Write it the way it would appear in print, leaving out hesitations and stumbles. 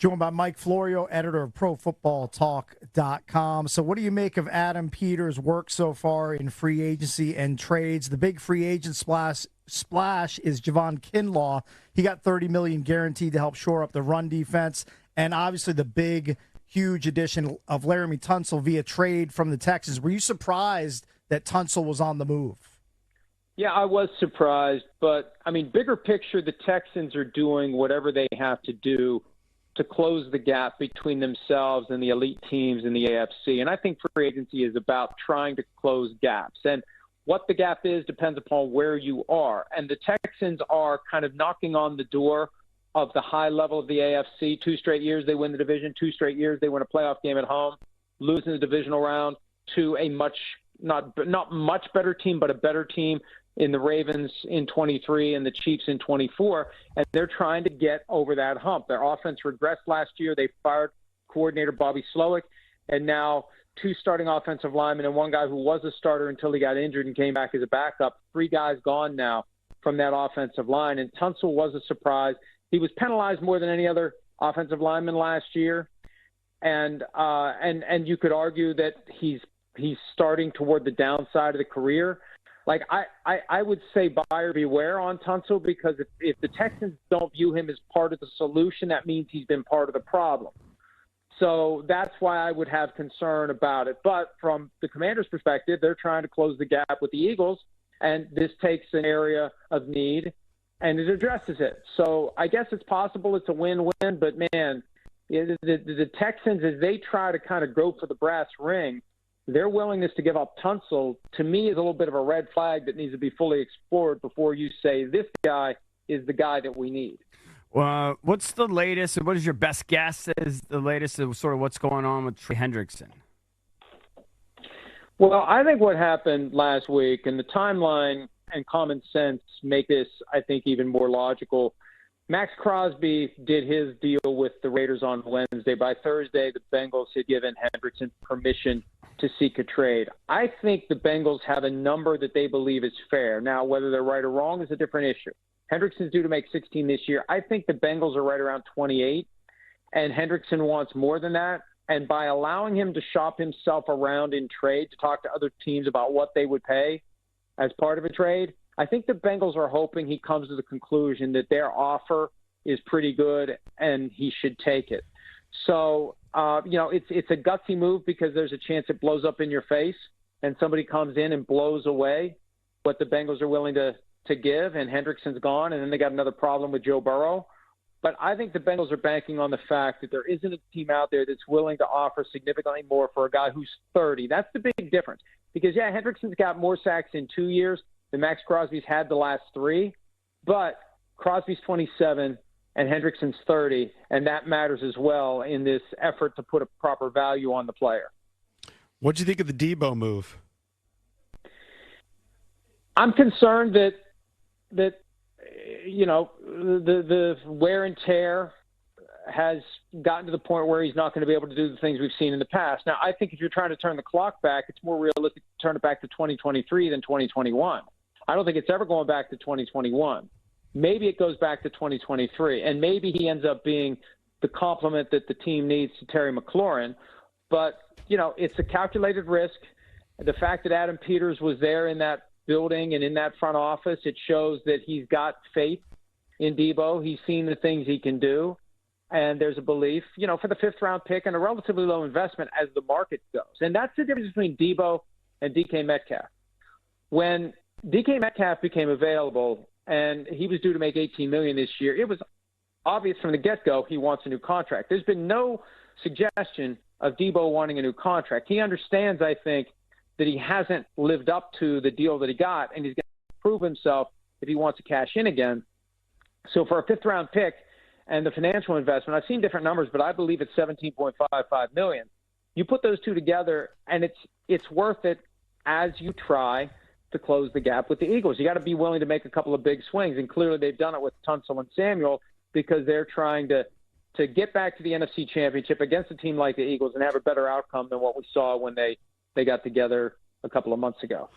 Joined by Mike Florio, editor of ProFootballTalk.com. So what do you make of Adam Peters' work so far in free agency and trades? The big free agent splash is Javon Kinlaw. He got $30 million guaranteed to help shore up the run defense. And obviously the big, huge addition of Laremy Tunsil via trade from the Texans. Were you surprised that Tunsil was on the move? Yeah, I was surprised. But, I mean, bigger picture, the Texans are doing whatever they have to do to close the gap between themselves and the elite teams in the AFC. And I think free agency is about trying to close gaps. And what the gap is depends upon where you are. And the Texans are kind of knocking on the door of the high level of the AFC. 2 straight years they win the division. 2 straight years they win a playoff game at home, lose in the divisional round to a not much better team, but a better team in the Ravens in 23 and the Chiefs in 24, and they're trying to get over that hump. Their offense regressed last year. They fired coordinator Bobby Slowick, and now 2 starting offensive linemen and 1 guy who was a starter until he got injured and came back as a backup. 3 guys gone now from that offensive line, and Tunsil was a surprise. He was penalized more than any other offensive lineman last year, and you could argue that he's starting toward the downside of the career. Like, I would say buyer beware on Tunsil, because if the Texans don't view him as part of the solution, that means he's been part of the problem. So that's why I would have concern about it. But from the Commanders' perspective, they're trying to close the gap with the Eagles, and this takes an area of need, and it addresses it. So I guess it's possible it's a win-win, but, man, the Texans, as they try to kind of go for the brass ring, their willingness to give up Tunsil, to me, is a little bit of a red flag that needs to be fully explored before you say this guy is the guy that we need. What's the latest, or what is your best guess is the latest of sort of what's going on with Trey Hendrickson? Well, I think what happened last week, and the timeline and common sense make this, I think, even more logical. Max Crosby did his deal with the Raiders on Wednesday. By Thursday, the Bengals had given Hendrickson permission to seek a trade. I think the Bengals have a number that they believe is fair. Now, whether they're right or wrong is a different issue. Hendrickson's due to make 16 this year. I think the Bengals are right around 28, and Hendrickson wants more than that. And by allowing him to shop himself around in trade, to talk to other teams about what they would pay as part of a trade, I think the Bengals are hoping he comes to the conclusion that their offer is pretty good and he should take it. So, it's a gutsy move, because there's a chance it blows up in your face and somebody comes in and blows away what the Bengals are willing to give, and Hendrickson's gone, and then they got another problem with Joe Burrow. But I think the Bengals are banking on the fact that there isn't a team out there that's willing to offer significantly more for a guy who's 30. That's the big difference. Because, yeah, Hendrickson's got more sacks in 2 years than Max Crosby's had the last 3, but Crosby's 27 and Hendrickson's 30, and that matters as well in this effort to put a proper value on the player. What do you think of the Deebo move? I'm concerned that the wear and tear has gotten to the point where he's not going to be able to do the things we've seen in the past. Now, I think if you're trying to turn the clock back, it's more realistic to turn it back to 2023 than 2021. I don't think it's ever going back to 2021. Maybe it goes back to 2023, and maybe he ends up being the complement that the team needs to Terry McLaurin. But, it's a calculated risk. The fact that Adam Peters was there in that building and in that front office, it shows that he's got faith in Deebo. He's seen the things he can do, and there's a belief, for the 5th-round pick and a relatively low investment as the market goes. And that's the difference between Deebo and DK Metcalf. When DK Metcalf became available and he was due to make $18 million this year, it was obvious from the get-go he wants a new contract. There's been no suggestion of Deebo wanting a new contract. He understands, I think, that he hasn't lived up to the deal that he got, and he's going to prove himself if he wants to cash in again. So for a 5th-round pick and the financial investment, I've seen different numbers, but I believe it's $17.55 million. You put those two together, and it's worth it as you try to close the gap with the Eagles. You got to be willing to make a couple of big swings, and clearly they've done it with Tunsil and Samuel, because they're trying to get back to the NFC Championship against a team like the Eagles and have a better outcome than what we saw when they got together a couple of months ago.